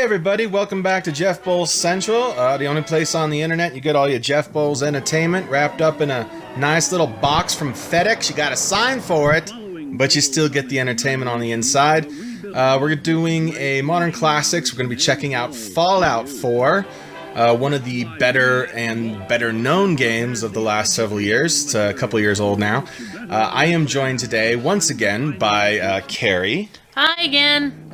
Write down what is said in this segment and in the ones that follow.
everybody, welcome back to Jeff Bowles Central, the only place on the internet you get all your Jeff Bowles entertainment wrapped up in a nice little box from FedEx. You got to sign for it, but you still get the entertainment on the inside. We're doing a Modern Classics. We're going to be checking out Fallout 4, one of the better and better known games of the last several years. It's a couple years old now. I am joined today once again by Carrie. Hi again.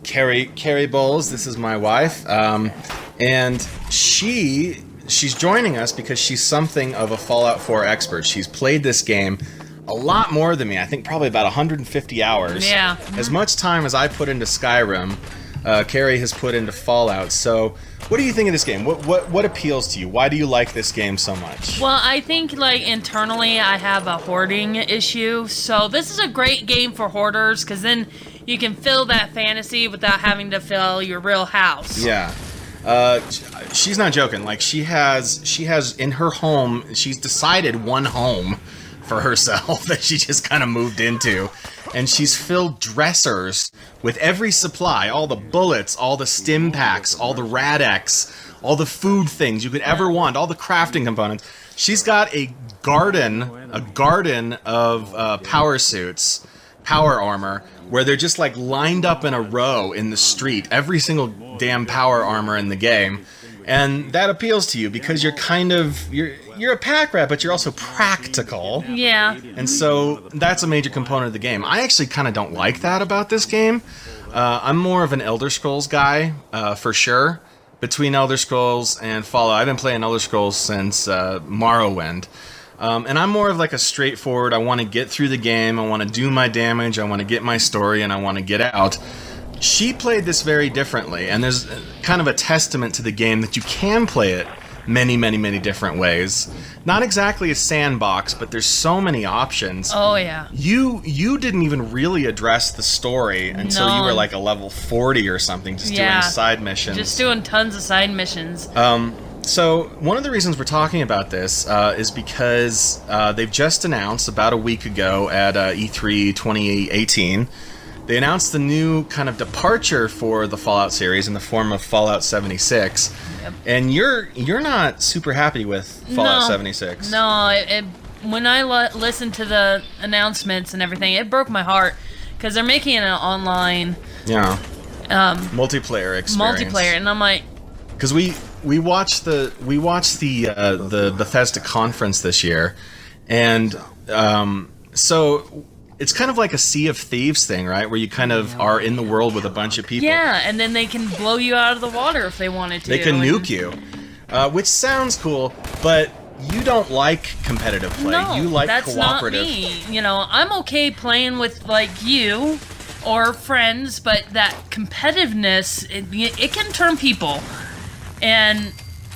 Carrie Bowles, this is my wife, and she's joining us because she's something of a Fallout 4 expert. She's played this game a lot more than me. I think probably about 150 hours. Yeah. As much time as I put into Skyrim, Carrie has put into Fallout. So, what do you think of this game? What appeals to you? Why do you like this game so much? Well, I think internally I have a hoarding issue. So this is a great game for hoarders because then you can fill that fantasy without having to fill your real house. Yeah. She's not joking. Like she has in her home, she's decided one home for herself that she just kind of moved into. And she's filled dressers with every supply, all the bullets, all the stimpacks, all the Rad-X, all the food things you could ever want, all the crafting components. She's got a garden of power suits, power armor, where they're just like lined up in a row in the street, every single damn power armor in the game. And that appeals to you because you're a pack rat, but you're also practical. Yeah. And so that's a major component of the game. I actually kind of don't like that about this game. I'm more of an Elder Scrolls guy, for sure. Between Elder Scrolls and Fallout, I've been playing Elder Scrolls since Morrowind. And I'm more of like a straightforward, I want to get through the game, I want to do my damage, I want to get my story, and I want to get out. She played this very differently, and there's kind of a testament to the game that you can play it many, many, many different ways. Not exactly a sandbox, but there's so many options. Oh, yeah. You didn't even really address the story until you were like a level 40 or something, just doing side missions. Just doing tons of side missions. So one of the reasons we're talking about this is because they've just announced about a week ago at E3 2018, they announced the new kind of departure for the Fallout series in the form of Fallout 76. Yep. And you're not super happy with Fallout 76. No, when I listened to the announcements and everything, it broke my heart because they're making it an online multiplayer experience. Multiplayer, and I'm like, because we watched the Bethesda conference this year, and so it's kind of like a Sea of Thieves thing, right? Where you kind of are in the world with a bunch of people. Yeah, and then they can blow you out of the water if they wanted to. They can nuke you, which sounds cool, but you don't like competitive play. No, you like that's cooperative. Not me. You know, I'm okay playing with like you or friends, but that competitiveness, it can turn people. And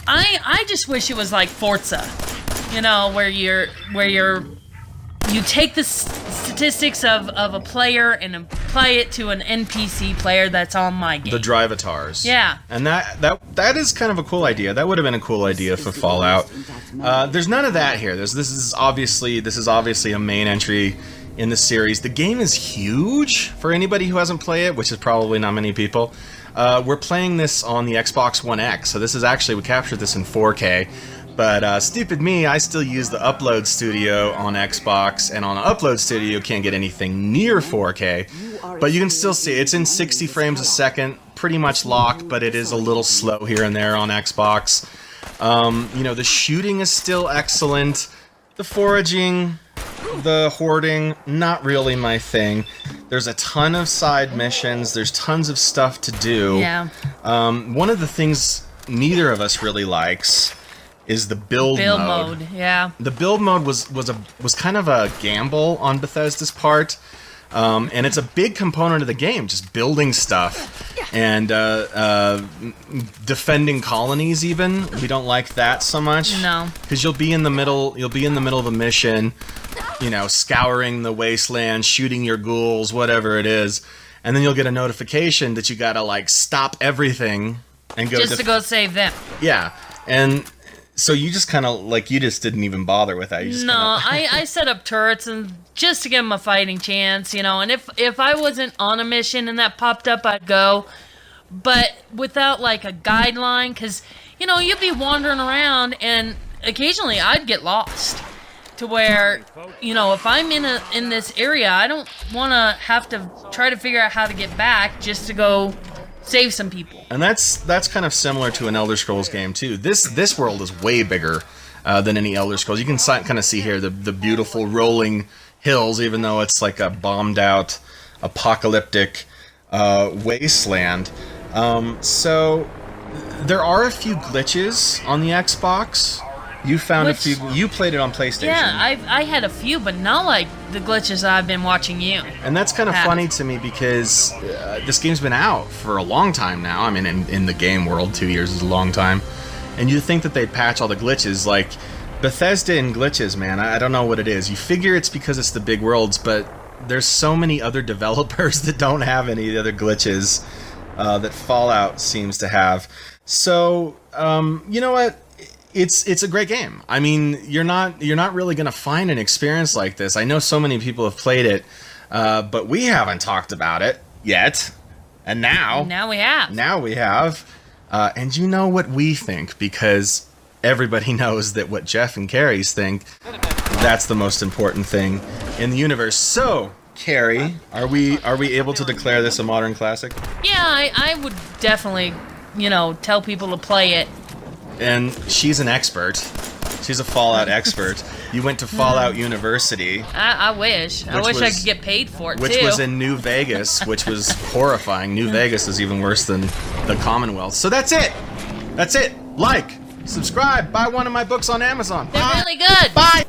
I just wish it was like Forza, you know, where you take the statistics of a player and apply it to an NPC player that's on my game. The Drivatars. Yeah. And that is kind of a cool idea. That would have been a cool idea for Fallout. There's none of that here. This is obviously a main entry in the series. The game is huge for anybody who hasn't played it, which is probably not many people. We're playing this on the Xbox One X, so we captured this in 4K. But stupid me, I still use the Upload Studio on Xbox, and on Upload Studio you can't get anything near 4K. But you can still see it's in 60 frames a second, pretty much locked, but it is a little slow here and there on Xbox. The shooting is still excellent. The foraging, the hoarding, not really my thing. There's a ton of side missions. There's tons of stuff to do. Yeah. One of the things neither of us really likes is the build mode. Yeah. The build mode was kind of a gamble on Bethesda's part. And it's a big component of the game, just building stuff and defending colonies. Even we don't like that so much. No, because you'll be in the middle of a mission, scouring the wasteland, shooting your ghouls, whatever it is, and then you'll get a notification that you gotta stop everything and go to go save them. Yeah, and so you just kind of you just didn't even bother with that. You just I set up turrets and just to give them a fighting chance, and if I wasn't on a mission and that popped up, I'd go. but without like a guideline, because you'd be wandering around and occasionally I'd get lost to where if I'm in this area, I don't want to have to try to figure out how to get back just to go save some people. And that's kind of similar to an Elder Scrolls game too. This world is way bigger than any Elder Scrolls. You can kind of see here the beautiful rolling hills, even though it's like a bombed out apocalyptic wasteland. So there are a few glitches on the Xbox. You found a few. You played it on PlayStation. Yeah, I had a few, but not like the glitches I've been watching you. And that's kind of funny to me because this game's been out for a long time now. I mean, in the game world, 2 years is a long time. And you'd think that they'd patch all the glitches. Like, Bethesda and glitches, man, I don't know what it is. You figure it's because it's the big worlds, but there's so many other developers that don't have any of the other glitches that Fallout seems to have. So, you know what? It's a great game. I mean, you're not really gonna find an experience like this. I know so many people have played it, but we haven't talked about it yet. And now we have. Now we have. And you know what we think, because everybody knows that what Jeff and Carrie's think, that's the most important thing in the universe. So, Carrie, are we able to declare this a modern classic? Yeah, I would definitely, tell people to play it. And she's an expert. She's a Fallout expert. You went to Fallout University. I wish. I wish I could get paid for it, which was in New Vegas, which was horrifying. New Vegas is even worse than the Commonwealth. So that's it. That's it. Like, subscribe, buy one of my books on Amazon. They're really good. Bye.